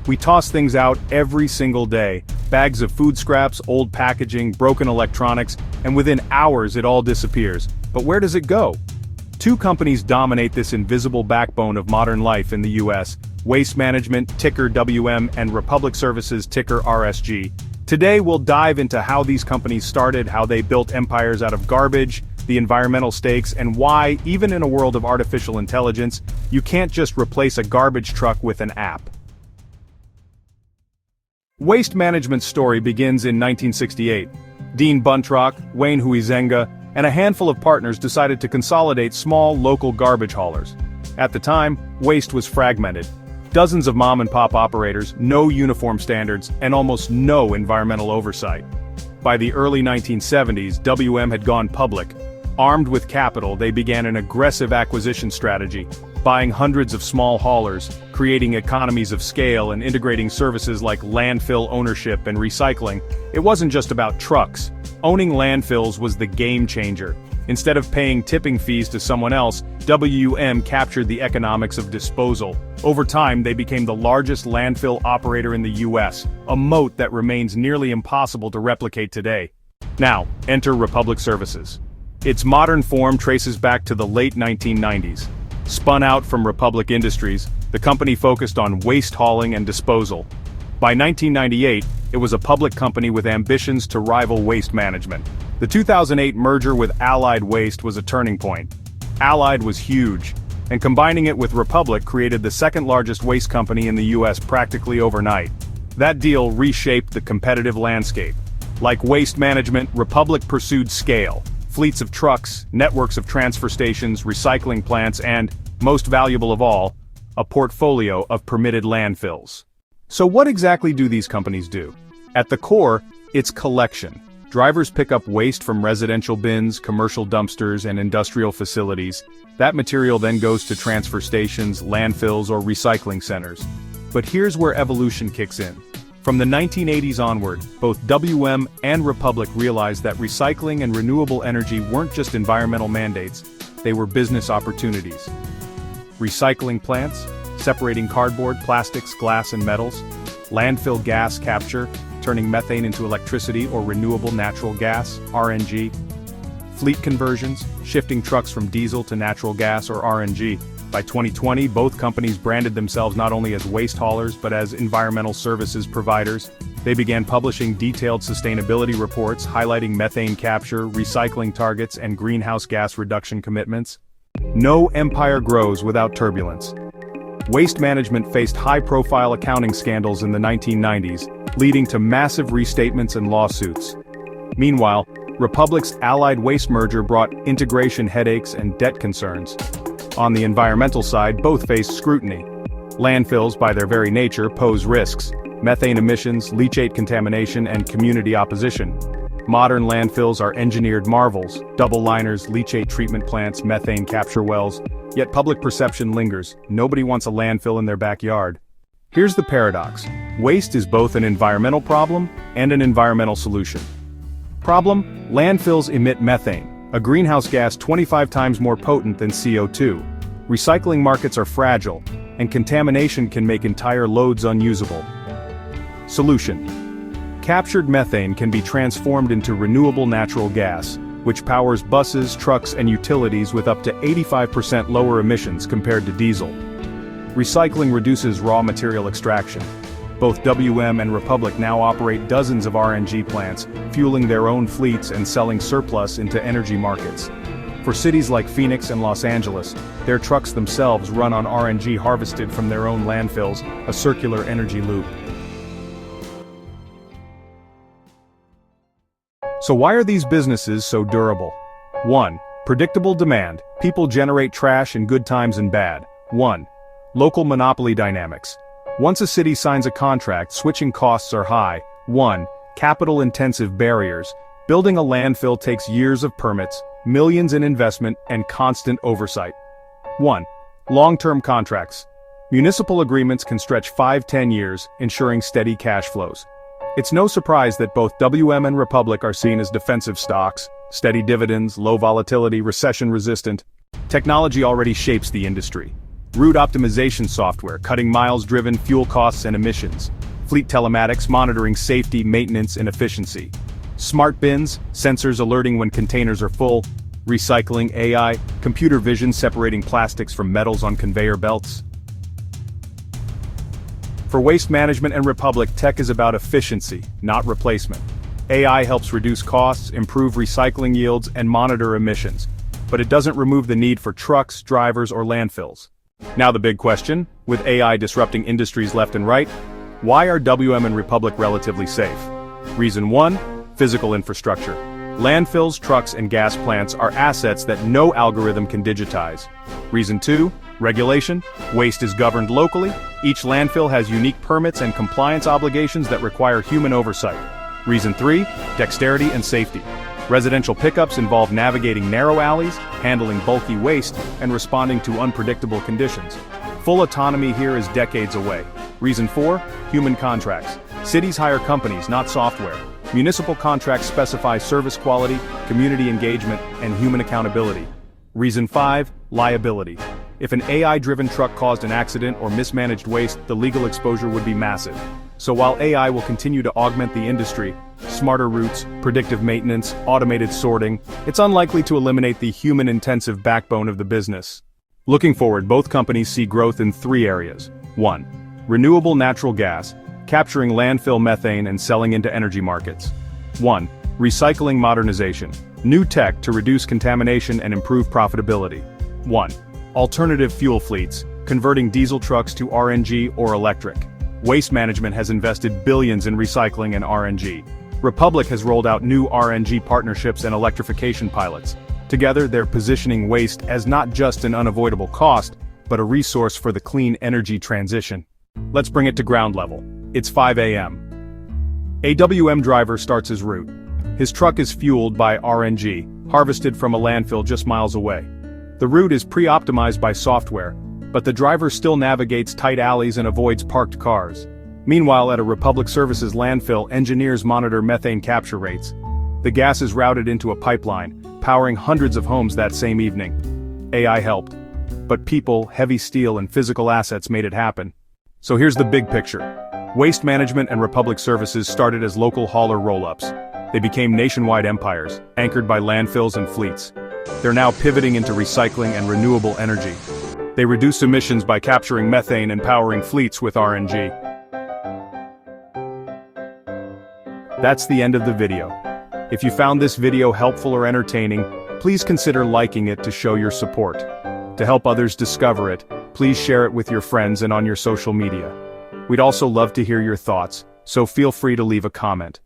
We toss things out every single day. Bags of food scraps, old packaging, broken electronics, and within hours it all disappears. But where does it go? Two companies dominate this invisible backbone of modern life in the US: Waste Management, ticker WM, and Republic Services, ticker RSG. Today we'll dive into how these companies started, how they built empires out of garbage, the environmental stakes, and why, even in a world of artificial intelligence, you can't just replace a garbage truck with an app. Waste Management's story begins in 1968. Dean Buntrock, Wayne Huizenga, and a handful of partners decided to consolidate small, local garbage haulers. At the time, waste was fragmented. Dozens of mom-and-pop operators, no uniform standards, and almost no environmental oversight. By the early 1970s, WM had gone public. Armed with capital, they began an aggressive acquisition strategy, buying hundreds of small haulers, creating economies of scale and integrating services like landfill ownership and recycling. It wasn't just about trucks. Owning landfills was the game changer. Instead of paying tipping fees to someone else, WM captured the economics of disposal. Over time, they became the largest landfill operator in the US, a moat that remains nearly impossible to replicate today. Now, enter Republic Services. Its modern form traces back to the late 1990s. Spun out from Republic Industries, the company focused on waste hauling and disposal. By 1998, it was a public company with ambitions to rival Waste Management. The 2008 merger with Allied Waste was a turning point. Allied was huge, and combining it with Republic created the second largest waste company in the US practically overnight. That deal reshaped the competitive landscape. Like Waste Management, Republic pursued scale. Fleets of trucks, networks of transfer stations, recycling plants, and, most valuable of all, a portfolio of permitted landfills. So what exactly do these companies do? At the core, it's collection. Drivers pick up waste from residential bins, commercial dumpsters, and industrial facilities. That material then goes to transfer stations, landfills, or recycling centers. But here's where evolution kicks in. From the 1980s onward, both WM and Republic realized that recycling and renewable energy weren't just environmental mandates, they were business opportunities. Recycling plants, separating cardboard, plastics, glass, and metals. Landfill gas capture, turning methane into electricity or renewable natural gas, RNG. Fleet conversions, shifting trucks from diesel to natural gas or RNG. By 2020, both companies branded themselves not only as waste haulers but as environmental services providers. They began publishing detailed sustainability reports highlighting methane capture, recycling targets, and greenhouse gas reduction commitments. No empire grows without turbulence. Waste Management faced high-profile accounting scandals in the 1990s, leading to massive restatements and lawsuits. Meanwhile, Republic's Allied Waste merger brought integration headaches and debt concerns. On the environmental side, both face scrutiny. Landfills, by their very nature, pose risks: methane emissions, leachate contamination, and community opposition. Modern landfills are engineered marvels: double liners, leachate treatment plants, methane capture wells. Yet public perception lingers. Nobody wants a landfill in their backyard. Here's the paradox: waste is both an environmental problem and an environmental solution. Problem: landfills emit methane, a greenhouse gas 25 times more potent than CO2. Recycling markets are fragile, and contamination can make entire loads unusable. Solution: captured methane can be transformed into renewable natural gas, which powers buses, trucks, and utilities with up to 85% lower emissions compared to diesel. Recycling reduces raw material extraction. Both WM and Republic now operate dozens of RNG plants, fueling their own fleets and selling surplus into energy markets. For cities like Phoenix and Los Angeles, their trucks themselves run on RNG harvested from their own landfills, a circular energy loop. So why are these businesses so durable? 1. Predictable demand. People generate trash in good times and bad. 1. Local monopoly dynamics. Once a city signs a contract, switching costs are high. 1. Capital-intensive barriers. Building a landfill takes years of permits, millions in investment, and constant oversight. 1. Long-term contracts. Municipal agreements can stretch 5-10 years, ensuring steady cash flows. It's no surprise that both WM and Republic are seen as defensive stocks: steady dividends, low volatility, recession-resistant. Technology already shapes the industry. Route optimization software, cutting miles driven, fuel costs and emissions. Fleet telematics, monitoring safety, maintenance and efficiency. Smart bins, sensors alerting when containers are full. Recycling, AI, computer vision separating plastics from metals on conveyor belts. For Waste Management and Republic, tech is about efficiency, not replacement. AI helps reduce costs, improve recycling yields, and monitor emissions. But it doesn't remove the need for trucks, drivers, or landfills. Now the big question, with AI disrupting industries left and right, why are WM and Republic relatively safe? Reason 1, physical infrastructure. Landfills, trucks, and gas plants are assets that no algorithm can digitize. Reason 2, regulation. Waste is governed locally. Each landfill has unique permits and compliance obligations that require human oversight. Reason 3, dexterity and safety. Residential pickups involve navigating narrow alleys, handling bulky waste, and responding to unpredictable conditions. Full autonomy here is decades away. Reason 4, human contracts. Cities hire companies, not software. Municipal contracts specify service quality, community engagement, and human accountability. Reason 5, liability. If an AI-driven truck caused an accident or mismanaged waste, the legal exposure would be massive. So while AI will continue to augment the industry, smarter routes, predictive maintenance, automated sorting, it's unlikely to eliminate the human-intensive backbone of the business. Looking forward, both companies see growth in 3 areas. 1. Renewable natural gas, capturing landfill methane and selling into energy markets. 1. Recycling modernization, new tech to reduce contamination and improve profitability. 1. Alternative fuel fleets, converting diesel trucks to RNG or electric. Waste Management has invested billions in recycling and RNG. Republic has rolled out new RNG partnerships and electrification pilots. Together, they're positioning waste as not just an unavoidable cost, but a resource for the clean energy transition. Let's bring it to ground level. It's 5 a.m. A WM driver starts his route. His truck is fueled by RNG, harvested from a landfill just miles away. The route is pre-optimized by software, but the driver still navigates tight alleys and avoids parked cars. Meanwhile, at a Republic Services landfill, engineers monitor methane capture rates. The gas is routed into a pipeline, powering hundreds of homes that same evening. AI helped, but people, heavy steel, and physical assets made it happen. So here's the big picture. Waste Management and Republic Services started as local hauler roll-ups. They became nationwide empires, anchored by landfills and fleets. They're now pivoting into recycling and renewable energy. They reduce emissions by capturing methane and powering fleets with RNG. That's the end of the video. If you found this video helpful or entertaining, please consider liking it to show your support. To help others discover it, please share it with your friends and on your social media. We'd also love to hear your thoughts, so feel free to leave a comment.